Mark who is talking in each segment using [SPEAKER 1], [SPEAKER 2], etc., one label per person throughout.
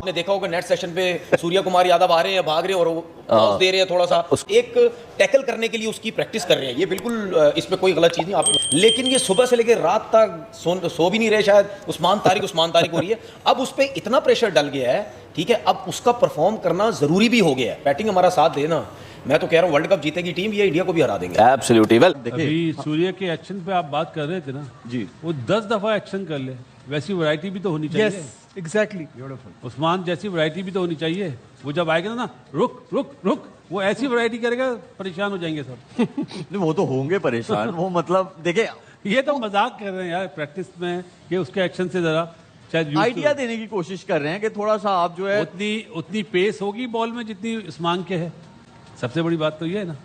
[SPEAKER 1] आपने देखा होगा नेट सेशन पे सूर्य कुमार यादव आ रहे हैं, भाग रहे हैं और वो टॉस दे रहे हैं, थोड़ा सा एक टैकल करने के लिए उसकी प्रैक्टिस कर रहे हैं। ये बिल्कुल इसमें कोई गलत चीज़ नहीं आप, लेकिन ये सुबह से लेकर रात तक सो भी नहीं रहे शायद, उस्मान तारिक हो रही है। अब उस पर इतना प्रेशर डल गया है, ठीक है, अब उसका परफॉर्म करना जरूरी भी हो गया है। बैटिंग हमारा साथ देना, मैं तो कह रहा हूँ वर्ल्ड कप जीतेगी टीम, ये इंडिया को भी हरा देंगे।
[SPEAKER 2] एब्सोल्युटली। वेल,
[SPEAKER 3] अभी सूर्य के एक्शन पे आप बात कर रहे थे ना
[SPEAKER 2] जी,
[SPEAKER 3] वो 10 दफा एक्शन कर ले, वैसी वैरायटी भी तो होनी चाहिए।
[SPEAKER 4] यस एग्जैक्टली,
[SPEAKER 3] उस्मान जैसी वैरायटी भी तो होनी चाहिए। वो जब आएगा ना रुक रुक रुक, वो ऐसी वैरायटी करेगा परेशान हो जाएंगे सब।
[SPEAKER 2] नहीं वो तो होंगे परेशान। वो मतलब देखिए,
[SPEAKER 3] ये तो मजाक कर रहे हैं यार प्रैक्टिस में कि उसके एक्शन से जरा शायद
[SPEAKER 2] आइडिया देने की कोशिश कर रहे हैं कि थोड़ा सा आप जो है
[SPEAKER 3] उतनी पेस होगी बॉल में जितनी उस्मान के है। सबसे बड़ी बात तो ये है ना।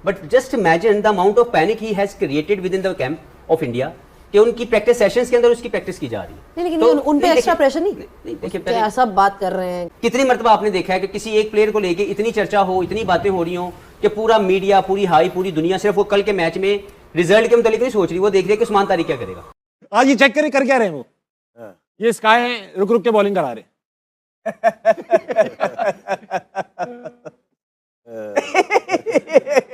[SPEAKER 5] But just imagine the amount of panic he has created with in the camp of India कि उनकी प्रैक्टिस सेशंस के अंदर उसकी प्रैक्टिस की जा रही है।
[SPEAKER 6] नहीं, लेकिन तो उन पे एक्स्ट्रा प्रेशर नहीं
[SPEAKER 5] देखिए
[SPEAKER 6] क्या सब बात कर रहे हैं।
[SPEAKER 5] कितनी मर्तबा आपने देखा है कि किसी एक प्लेयर को लेके इतनी चर्चा हो, इतनी बातें हो रही हो कि पूरा मीडिया, पूरी दुनिया सिर्फ वो कल के मैच में रिजल्ट के मुतालिक नहीं सोच रही, वो देख रही है कि उस्मान तारिक क्या करेगा।
[SPEAKER 4] आज ये चेक कर क्या रहे हैं वो, ये स्काई है रुक रुक के बॉलिंग करा रहे।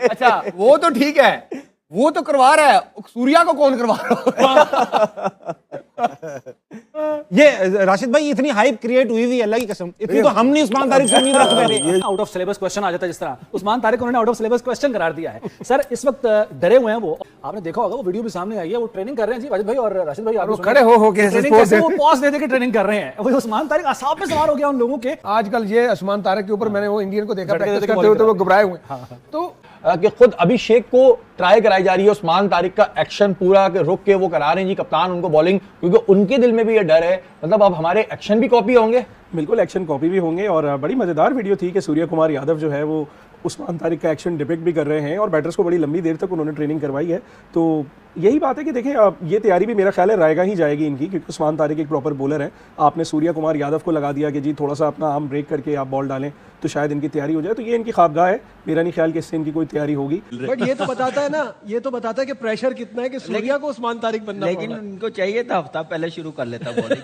[SPEAKER 4] अच्छा वो तो ठीक है, वो तो करवा रहा है, सूर्या को कौन करवा रहा है? ये राशिद भाई इतनी हाइप क्रिएट हुई हुई, अल्लाह की कसम, इतनी तो हम नहीं उस्मान तारिक से उम्मीद रखते थे।
[SPEAKER 7] आउट ऑफ सिलेबस क्वेश्चन आ जाता है, जिस तरह उस्मान तारिक उन्होंने आउट ऑफ सिलेबस क्वेश्चन करार दिया है। सर इस वक्त डरे हुए हैं वो, आपने देखा होगा वो वीडियो भी सामने आई है, वो ट्रेनिंग कर रहे हैं जी वाजिद भाई और राशिद भाई, आप
[SPEAKER 4] खड़े हो के
[SPEAKER 7] वो पॉज दे के ट्रेनिंग कर रहे हैं। वो उस्मान तारिक असाब में सवार हो गया उन लोगों के।
[SPEAKER 4] आजकल ये उस्मान तारिक के ऊपर मैंने वो इंडियन को देखा प्रैक्टिस करते हुए, तो वो घबराए हुए। तो
[SPEAKER 8] कि खुद अभिषेक को ट्राई कराई जा रही है उस्मान तारिक का एक्शन पूरा के रुक के वो करा रहे हैं जी कप्तान उनको बॉलिंग, क्योंकि उनके दिल में भी ये डर है। मतलब अब हमारे एक्शन भी कॉपी होंगे।
[SPEAKER 9] बिल्कुल एक्शन कॉपी भी होंगे। और बड़ी मजेदार वीडियो थी कि सूर्य कुमार यादव जो है वो उस्मान तारिक का एक्शन डिपिक्ट भी कर रहे हैं और बैटर्स को बड़ी लंबी देर तक उन्होंने ट्रेनिंग करवाई है। तो यही बात है कि देखें ये तैयारी भी मेरा ख्याल है रायगा ही जाएगी इनकी, क्योंकि उस्मान तारिक एक प्रॉपर बॉलर है। आपने सूर्य कुमार यादव को लगा दिया कि जी थोड़ा सा अपना आर्म ब्रेक करके आप बॉल डालें तो शायद इनकी तैयारी हो जाए। तो ये इनकी ख्वाबगाह है, मेरा नहीं ख्याल कि इससे इनकी कोई तैयारी होगी।
[SPEAKER 4] बट ये तो बताता है ना, ये तो बताता है कि प्रेशर कितना है कि सूर्या को उस्मान तारिक बनना,
[SPEAKER 10] लेकिन उनको चाहिए था हफ्ता पहले शुरू कर लेता बॉलिंग।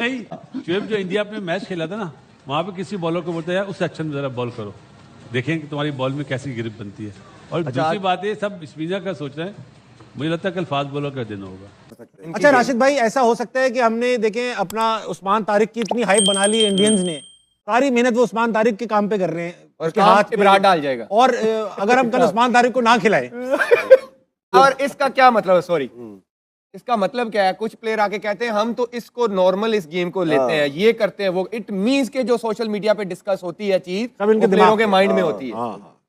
[SPEAKER 3] नहीं, शुएब जो इंडिया में मैच खेला था ना, वहां पे किसी बॉलर को बोलता है उस एक्शन में जरा बॉल करो, देखें कि तुम्हारी बॉल में कैसी ग्रिप बनती है। और दूसरी बात है सब स्पिनर का सोच रहे हैं, मुझे लगता है कल फास्ट बॉलर का दिन होगा।
[SPEAKER 4] अच्छा राशिद भाई, ऐसा हो सकता है कि हमने देखें अपना उस्मान तारिक की इतनी हाइप बना ली इंडियंस ने, सारी मेहनत वो उस्मान तारिक के काम पे कर रहे हैं और उसके हाथ विराट डाल जाएगा, और अगर हम कल उस्मान तारिक को ना खिलाए और इसका क्या मतलब है, सॉरी इसका मतलब क्या है? कुछ प्लेयर आके कहते हैं हम तो इसको नॉर्मल इस गेम को लेते हैं, ये करते हैं वो, इट मींस के जो सोशल मीडिया पे डिस्कस होती है चीज सब इनके दिमाग के माइंड में होती है,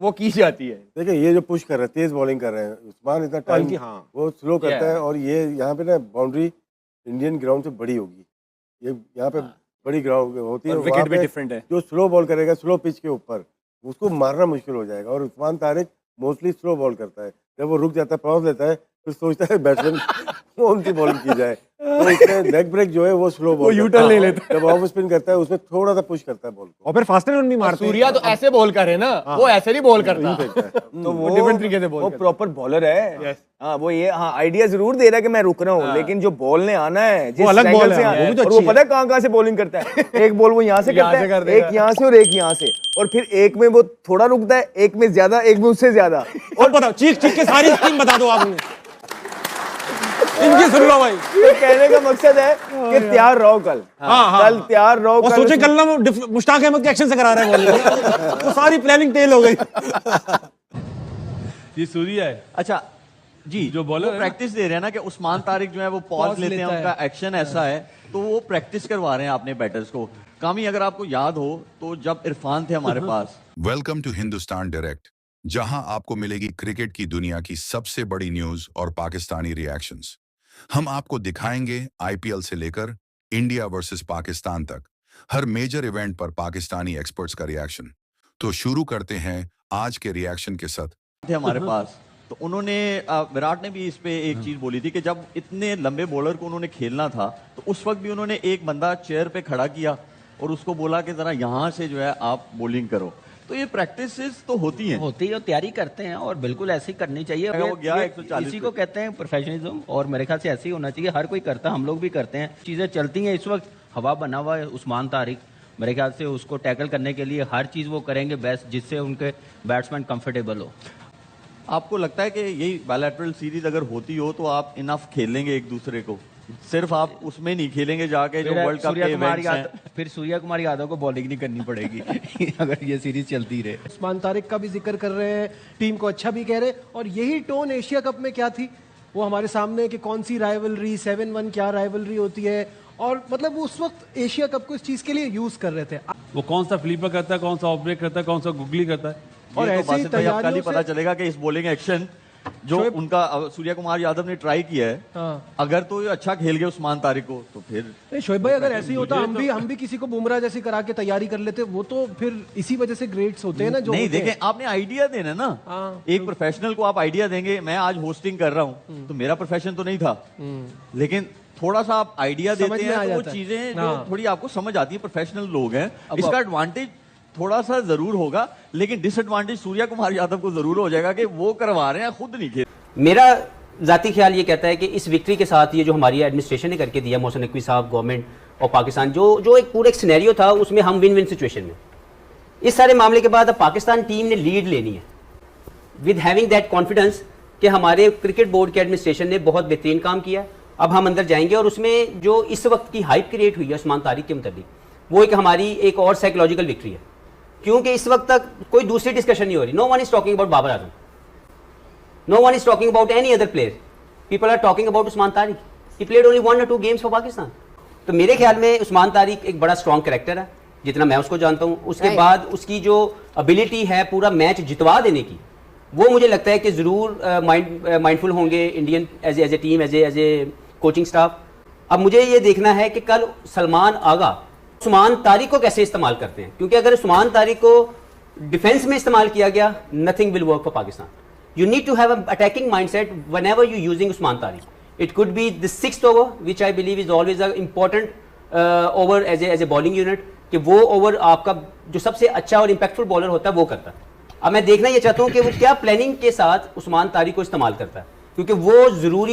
[SPEAKER 4] वो की जाती है।
[SPEAKER 11] देखिए ये जो पुश कर रहे हैं, तेज बॉलिंग कर रहे हैं, उस्मान इतना टाइम वो स्लो करता है, और ये यहाँ पे ना बाउंड्री इंडियन ग्राउंड से बड़ी होगी, ये यहाँ पे बड़ी ग्राउंड होती है, विकेट भी डिफरेंट है। जो स्लो बॉल करेगा स्लो पिच के ऊपर, उसको मारना मुश्किल हो जाएगा। और Usman Tariq mostly slow ball करता है, जब वो रुक जाता है पॉज लेता है फिर सोचता है बैट्समैन कौन सी बॉलिंग की जाए, तो इसमें लेग ब्रेक जो है वो स्लो बॉल, वो यूटर्न नहीं लेता, जब ऑफ स्पिन करता है उसमें थोड़ा सा पुश करता है बॉल को,
[SPEAKER 4] और फिर फास्टर रन भी मारता है। सूर्या तो ऐसे बॉल करे ना, वो ऐसे नहीं बॉल करता,
[SPEAKER 8] तो वो
[SPEAKER 4] डिफरेंट तरीके से बॉल,
[SPEAKER 8] वो प्रॉपर बॉलर है। हाँ वो ये आइडिया जरूर दे रहा है कि मैं रुक रहा हूँ, लेकिन जो बॉलने आना है जिस एंगल से आना है, और वो पता है कहाँ से बॉलिंग करता है। एक बॉल वो यहाँ से करता है, एक यहाँ से और एक यहाँ से, और फिर एक में वो थोड़ा रुकता है, एक में ज्यादा, एक में उससे ज्यादा।
[SPEAKER 4] और बताओ चीख चीख के सारी स्कीम बता दो आप इनकी, सुन लो भाई।
[SPEAKER 8] तो कहने का मकसद है कि तैयार रहो कल, कल तैयार रहो।
[SPEAKER 4] और सोचे कल ना मुश्ताक अहमद के एक्शन से करा रहे हैं बॉलिंग, तो सारी प्लानिंग तेल हो गई।
[SPEAKER 3] ये सूर्या है।
[SPEAKER 2] अच्छा जी,
[SPEAKER 3] जो बॉलर
[SPEAKER 2] प्रैक्टिस दे रहे हैं ना कि उस्मान तारिक जो है वो पॉज लेते हैं, उनका एक्शन ऐसा है, तो वो प्रैक्टिस करवा रहे हैं अपने बैटर्स को। कामी अगर आपको याद हो तो जब इरफान थे हमारे पास,
[SPEAKER 12] वेलकम टू हिंदुस्तान डायरेक्ट, जहां आपको मिलेगी क्रिकेट की दुनिया की सबसे बड़ी न्यूज और पाकिस्तानी रिएक्शंस। हम आपको दिखाएंगे आईपीएल से लेकर इंडिया वर्सेस पाकिस्तान तक हर मेजर इवेंट पर पाकिस्तानी एक्सपर्ट्स का रिएक्शन। तो शुरू करते हैं आज के रिएक्शन के साथ।
[SPEAKER 2] थे हमारे पास, तो उन्होंने विराट ने भी इस पे एक चीज बोली थी कि जब इतने लंबे बॉलर को उन्होंने खेलना था तो उस वक्त भी उन्होंने एक बंदा चेयर पे खड़ा किया और उसको बोला कि जरा यहाँ से जो है आप बॉलिंग करो। तो ये प्रैक्टिसेस तो होती हैं
[SPEAKER 10] और तैयारी करते हैं, और बिल्कुल ऐसे ही करनी चाहिए।
[SPEAKER 2] वो गया 140
[SPEAKER 10] इसी को कहते हैं प्रोफेशनलिज्म, और मेरे ख्याल से ऐसे ही होना चाहिए। हर कोई करता है, हम लोग भी करते हैं, चीजें चलती हैं। इस वक्त हवा बना हुआ है उस्मान तारिक, मेरे ख्याल से उसको टैकल करने के लिए हर चीज़ वो करेंगे बेस्ट, जिससे उनके बैट्समैन कंफर्टेबल हो।
[SPEAKER 2] आपको लगता है कि यही बायलैटरल सीरीज अगर होती हो तो आप इनफ खेलेंगे एक दूसरे को, सिर्फ आप उसमें नहीं खेलेंगे जाके जो वर्ल्ड कप के इवेंट्स हैं?
[SPEAKER 10] फिर सूर्या कुमार यादव को बॉलिंग नहीं करनी पड़ेगी अगर ये सीरीज चलती रहे।
[SPEAKER 13] उस्मान तारिक का भी जिक्र कर रहे हैं, टीम को अच्छा भी कह रहे हैं, और यही टोन एशिया कप में क्या थी वो हमारे सामने कि कौन सी राइवलरी 7-1 क्या राइवलरी होती है, और मतलब उस वक्त एशिया कप को इस चीज के लिए यूज कर रहे थे।
[SPEAKER 3] वो कौन सा फ्लीपर करता है, कौन सा ऑफ ब्रेक करता है, कौन सा गुगली करता है,
[SPEAKER 2] और ऐसे ही कल ही पता चलेगा कि इस बॉलिंग एक्शन जो उनका सूर्या कुमार यादव ने ट्राई किया है, अगर तो ये अच्छा खेल गए उस्मान तारिक को तो फिर
[SPEAKER 13] नहीं शोएब भाई, अगर ऐसे ही होता हम भी किसी को बुमराह जैसी करा के तैयारी कर लेते, वो तो फिर इसी वजह से ग्रेट्स होते हैं ना। जो
[SPEAKER 2] नहीं देखें, आपने आइडिया देना ना, एक प्रोफेशनल को आप आइडिया देंगे। मैं आज होस्टिंग कर रहा हूँ तो मेरा प्रोफेशन तो नहीं था, लेकिन थोड़ा सा आप आइडिया देते हैं तो वो चीजें जो थोड़ी आपको समझ आती है, प्रोफेशनल लोग हैं, इसका एडवांटेज थोड़ा सा जरूर होगा, लेकिन डिसएडवांटेज सूर्या कुमार यादव को जरूर हो जाएगा कि वो करवा रहे हैं, खुद नहीं खेल।
[SPEAKER 5] मेरा जाती ख्याल ये कहता है कि इस विक्ट्री के साथ ये जो हमारी एडमिनिस्ट्रेशन ने करके दिया, मोहसिन नकवी साहब, गवर्नमेंट और पाकिस्तान, जो एक पूरा एक सिनेरियो था उसमें हम विन विन सिचुएशन में, इस सारे मामले के बाद अब पाकिस्तान टीम ने लीड लेनी है विद हैविंग दैट कॉन्फिडेंस कि हमारे क्रिकेट बोर्ड के एडमिनिस्ट्रेशन ने बहुत बेहतरीन काम किया। अब हम अंदर जाएंगे और उसमें जो इस वक्त की हाइप क्रिएट हुई है उस्मान तारिक के मुताबिक, वो एक हमारी एक और साइकोलॉजिकल विक्ट्री है, क्योंकि इस वक्त तक कोई दूसरी डिस्कशन नहीं हो रही। No one is talking about Babar Azam, no one is talking about any other player, people are talking about Usman Tariq. He played only 1 or 2 games for Pakistan. तो मेरे ख्याल में उस्मान तारिक एक बड़ा स्ट्रॉन्ग कैरेक्टर है, जितना मैं उसको जानता हूँ। उसके बाद उसकी जो एबिलिटी है पूरा मैच जितवा देने की, वो मुझे लगता है कि जरूर माइंडफुल होंगे Indian as a team, as a coaching staff. अब मुझे ये देखना है कि कल सलमान आगा उस्मान तारिक को कैसे इस्तेमाल करते हैं, क्योंकि अगर उस्मान तारिक को डिफेंस में इस्तेमाल किया गया, nothing will work for Pakistan. You need to have a attacking mindset whenever you using Usman Tariq. It could be the 6th over which I believe is always a important over as a bowling unit, कि वो over आपका जो सबसे अच्छा और impactful bowler होता है वो करता है। अब मैं देखना ये चाहता हूँ कि वो क्या प्लानिंग के साथ उस्मान तारिक को इस्तेमाल करता है, क्योंकि वो जरूरी